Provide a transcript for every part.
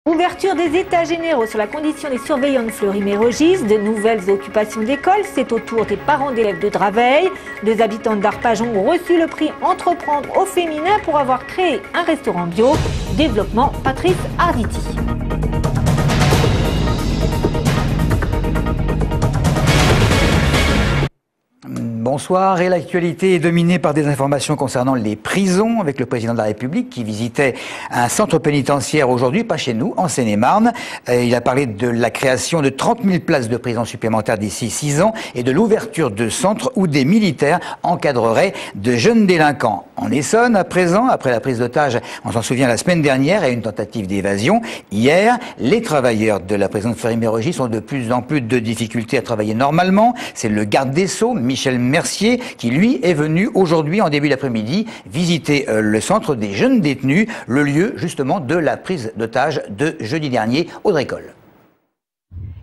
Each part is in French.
Ouverture des états généraux sur la condition des surveillants de Fleury-Mérogis, de nouvelles occupations d'école, c'est au tour des parents d'élèves de Draveil. Deux habitants d'Arpajon ont reçu le prix Entreprendre au féminin pour avoir créé un restaurant bio. Développement Patrice Arditi. Bonsoir, et l'actualité est dominée par des informations concernant les prisons avec le président de la République qui visitait un centre pénitentiaire aujourd'hui, pas chez nous, en Seine-et-Marne. Il a parlé de la création de 30 000 places de prison supplémentaires d'ici 6 ans et de l'ouverture de centres où des militaires encadreraient de jeunes délinquants. En Essonne, à présent, après la prise d'otage, on s'en souvient la semaine dernière, et une tentative d'évasion. Hier, les travailleurs de la prison de Fleury-Mérogis ont de plus en plus de difficultés à travailler normalement. C'est le garde des Sceaux, Michel Mercier, qui lui est venu aujourd'hui en début d'après-midi visiter le centre des jeunes détenus, le lieu justement de la prise d'otage de jeudi dernier au Drécol.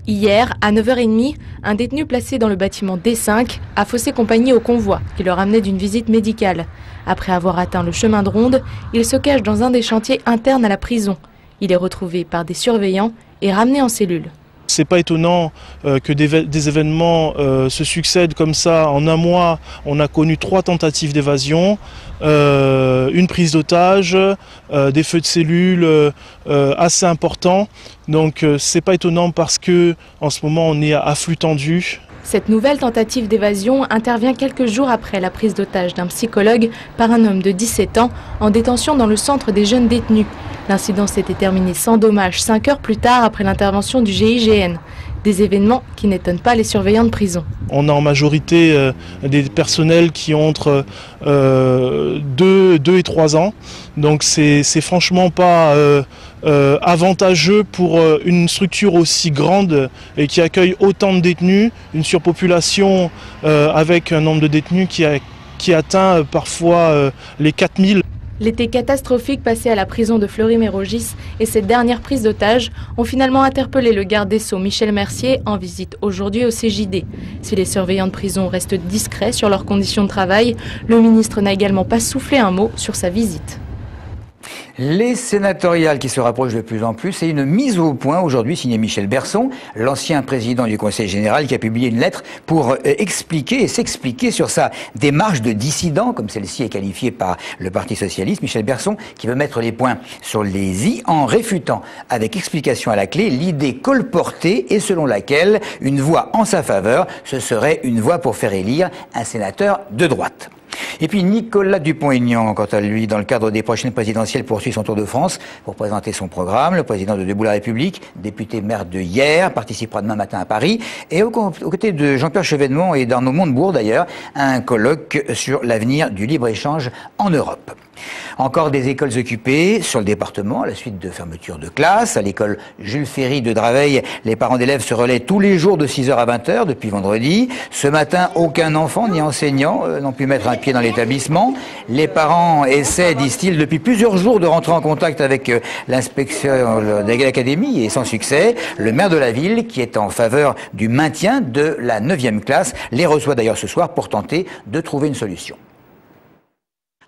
Hier, à 9h30, un détenu placé dans le bâtiment D5 a faussé compagnie au convoi qui le ramenait d'une visite médicale. Après avoir atteint le chemin de ronde, il se cache dans un des chantiers internes à la prison. Il est retrouvé par des surveillants et ramené en cellule. C'est pas étonnant que des événements se succèdent comme ça. En un mois, on a connu 3 tentatives d'évasion, une prise d'otage, des feux de cellules assez importants. Donc c'est pas étonnant parce que en ce moment on est à flux tendu. Cette nouvelle tentative d'évasion intervient quelques jours après la prise d'otage d'un psychologue par un homme de 17 ans en détention dans le centre des jeunes détenus. L'incident s'était terminé sans dommage 5 heures plus tard après l'intervention du GIGN. Des événements qui n'étonnent pas les surveillants de prison. On a en majorité des personnels qui ont entre 2 et 3 ans. Donc c'est franchement pas avantageux pour une structure aussi grande et qui accueille autant de détenus, une surpopulation avec un nombre de détenus qui atteint parfois les 4000. L'été catastrophique passé à la prison de Fleury-Mérogis et cette dernière prise d'otage ont finalement interpellé le garde des Sceaux Michel Mercier en visite aujourd'hui au CJD. Si les surveillants de prison restent discrets sur leurs conditions de travail, le ministre n'a également pas soufflé un mot sur sa visite. Les sénatoriales qui se rapprochent de plus en plus et une mise au point aujourd'hui signée Michel Berson, l'ancien président du Conseil général qui a publié une lettre pour expliquer et s'expliquer sur sa démarche de dissident, comme celle-ci est qualifiée par le Parti socialiste. Michel Berson qui veut mettre les points sur les i en réfutant avec explication à la clé l'idée colportée et selon laquelle une voix en sa faveur, ce serait une voix pour faire élire un sénateur de droite. Et puis Nicolas Dupont-Aignan, quant à lui, dans le cadre des prochaines présidentielles, poursuit son tour de France pour présenter son programme. Le président de Debout la République, député maire de Hyères, participera demain matin à Paris. Et aux côtés de Jean-Pierre Chevènement et d'Arnaud Montebourg d'ailleurs, un colloque sur l'avenir du libre-échange en Europe. Encore des écoles occupées sur le département à la suite de fermetures de classes. À l'école Jules Ferry de Draveil, les parents d'élèves se relaient tous les jours de 6h à 20h depuis vendredi. Ce matin, aucun enfant ni enseignant n'ont pu mettre un pied dans l'établissement. Les parents essaient, disent-ils, depuis plusieurs jours de rentrer en contact avec l'inspection de l'académie et sans succès. Le maire de la ville, qui est en faveur du maintien de la 9e classe, les reçoit d'ailleurs ce soir pour tenter de trouver une solution.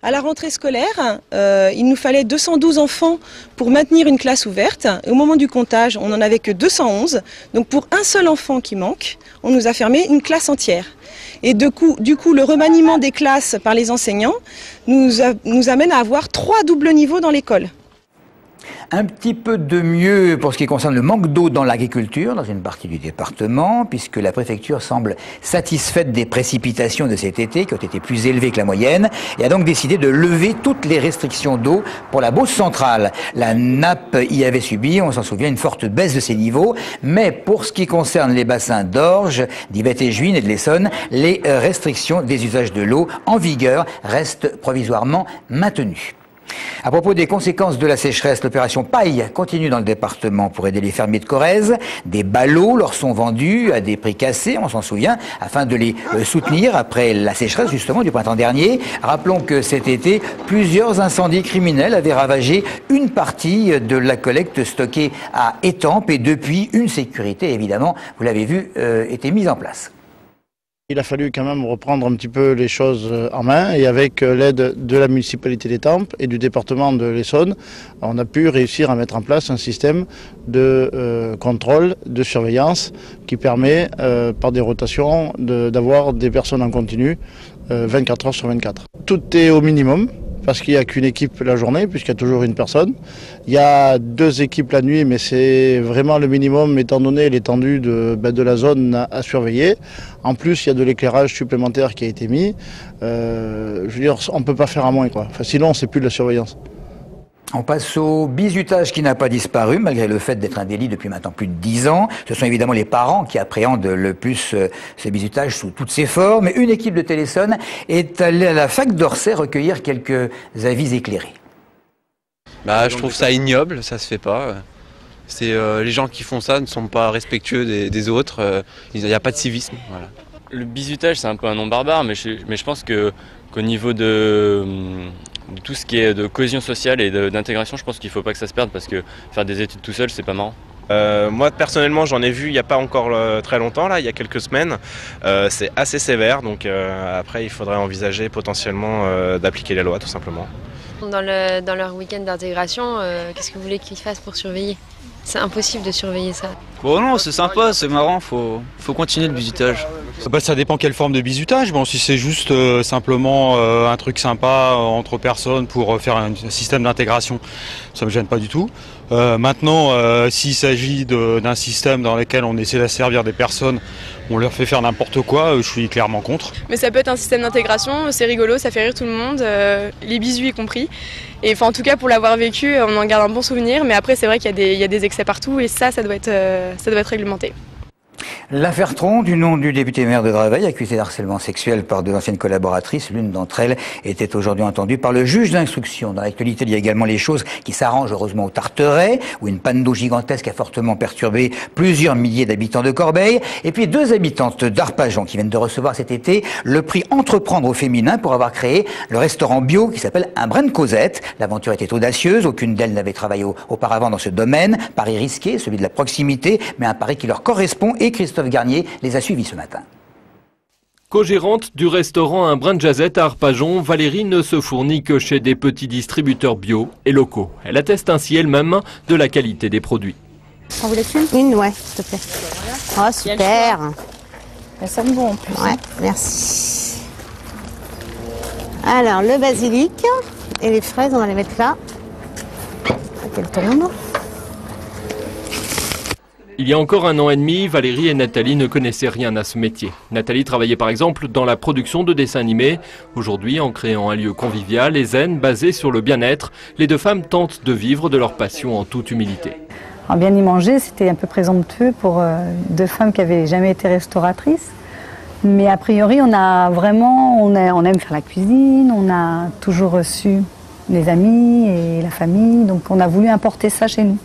À la rentrée scolaire, il nous fallait 212 enfants pour maintenir une classe ouverte. Au moment du comptage, on n'en avait que 211. Donc pour un seul enfant qui manque, on nous a fermé une classe entière. Et du coup, le remaniement des classes par les enseignants nous amène à avoir 3 doubles niveaux dans l'école. Un petit peu de mieux pour ce qui concerne le manque d'eau dans l'agriculture, dans une partie du département, puisque la préfecture semble satisfaite des précipitations de cet été, qui ont été plus élevées que la moyenne, et a donc décidé de lever toutes les restrictions d'eau pour la Beauce centrale. La nappe y avait subi, on s'en souvient, une forte baisse de ses niveaux, mais pour ce qui concerne les bassins d'Orge, d'Yvette et Juine et de l'Essonne, les restrictions des usages de l'eau en vigueur restent provisoirement maintenues. À propos des conséquences de la sécheresse, l'opération Paille continue dans le département pour aider les fermiers de Corrèze. Des ballots leur sont vendus à des prix cassés, on s'en souvient, afin de les soutenir après la sécheresse justement du printemps dernier. Rappelons que cet été, plusieurs incendies criminels avaient ravagé une partie de la collecte stockée à Étampes et depuis, une sécurité évidemment, vous l'avez vu, était mise en place. Il a fallu quand même reprendre un petit peu les choses en main et avec l'aide de la municipalité d'Étampes et du département de l'Essonne, on a pu réussir à mettre en place un système de contrôle, de surveillance qui permet par des rotations d'avoir des personnes en continu 24 heures sur 24. Tout est au minimum, parce qu'il n'y a qu'une équipe la journée, puisqu'il y a toujours une personne. Il y a 2 équipes la nuit, mais c'est vraiment le minimum étant donné l'étendue de la zone à surveiller. En plus, il y a de l'éclairage supplémentaire qui a été mis. Je veux dire, on ne peut pas faire à moins, quoi. Enfin, sinon, c'est plus de la surveillance. On passe au bizutage qui n'a pas disparu, malgré le fait d'être un délit depuis maintenant plus de 10 ans. Ce sont évidemment les parents qui appréhendent le plus ce bizutage sous toutes ses formes. Une équipe de Téléson est allée à la fac d'Orsay recueillir quelques avis éclairés. Je trouve ça ignoble, ça se fait pas. Les gens qui font ça ne sont pas respectueux des autres. Il n'y a pas de civisme. Voilà. Le bizutage, c'est un peu un nom barbare, mais je pense qu'au niveau de tout ce qui est de cohésion sociale et d'intégration, je pense qu'il ne faut pas que ça se perde parce que faire des études tout seul, c'est pas marrant. Moi personnellement j'en ai vu il n'y a pas encore très longtemps, là, il y a quelques semaines. C'est assez sévère, donc après il faudrait envisager potentiellement d'appliquer la loi tout simplement. Dans leur week-end d'intégration, qu'est-ce que vous voulez qu'ils fassent pour surveiller? C'est impossible de surveiller ça. Bon non, c'est sympa, c'est marrant, faut continuer le bizutage. Ça dépend quelle forme de bizutage. Bon, si c'est juste simplement un truc sympa entre personnes pour faire un système d'intégration, ça me gêne pas du tout. Maintenant, s'il s'agit d'un système dans lequel on essaie d'asservir des personnes, on leur fait faire n'importe quoi, je suis clairement contre. Mais ça peut être un système d'intégration, c'est rigolo, ça fait rire tout le monde, les bisous y compris. Et en tout cas pour l'avoir vécu, on en garde un bon souvenir, mais après c'est vrai qu'il y a des excès partout et ça doit être réglementé. L'affaire Tron, du nom du député maire de Draveil, accusé d'harcèlement sexuel par 2 anciennes collaboratrices, l'une d'entre elles était aujourd'hui entendue par le juge d'instruction. Dans l'actualité, il y a également les choses qui s'arrangent heureusement au Tarteret, où une panne d'eau gigantesque a fortement perturbé plusieurs milliers d'habitants de Corbeil. Et puis 2 habitantes d'Arpajon qui viennent de recevoir cet été le prix Entreprendre au féminin pour avoir créé le restaurant bio qui s'appelle Un Brin de Cosette. L'aventure était audacieuse, aucune d'elles n'avait travaillé auparavant dans ce domaine. Pari risqué, celui de la proximité, mais un pari qui leur correspond, et Christophe Garnier les a suivis ce matin. Co-gérante du restaurant Un Brin de Jazette à Arpajon, Valérie ne se fournit que chez des petits distributeurs bio et locaux. Elle atteste ainsi elle-même de la qualité des produits. En voulais-tu une? Ouais, s'il te plaît. Oh, super. Ça sent bon en plus. Ouais, merci. Alors, le basilic et les fraises, on va les mettre là. Pour qu'elles tombent. Il y a encore 1 an et demi, Valérie et Nathalie ne connaissaient rien à ce métier. Nathalie travaillait par exemple dans la production de dessins animés. Aujourd'hui, en créant un lieu convivial et zen basé sur le bien-être, les 2 femmes tentent de vivre de leur passion en toute humilité. Alors bien y manger, c'était un peu présomptueux pour 2 femmes qui n'avaient jamais été restauratrices. Mais a priori, on aime faire la cuisine, on a toujours reçu les amis et la famille, donc on a voulu importer ça chez nous.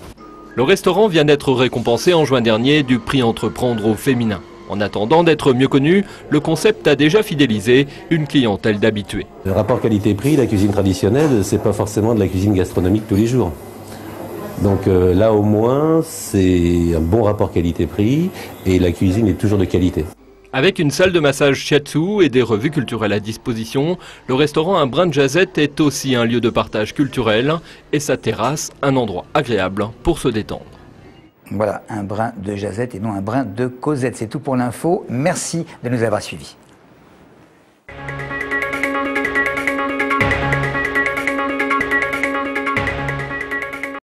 Le restaurant vient d'être récompensé en juin dernier du prix Entreprendre au féminin. En attendant d'être mieux connu, le concept a déjà fidélisé une clientèle d'habitués. Le rapport qualité-prix, la cuisine traditionnelle, c'est pas forcément de la cuisine gastronomique tous les jours. Donc là au moins, c'est un bon rapport qualité-prix et la cuisine est toujours de qualité. Avec une salle de massage shiatsu et des revues culturelles à disposition, le restaurant Un Brin de Jazette est aussi un lieu de partage culturel et sa terrasse un endroit agréable pour se détendre. Voilà, Un Brin de Jazette et non Un Brin de Cosette. C'est tout pour l'info. Merci de nous avoir suivis.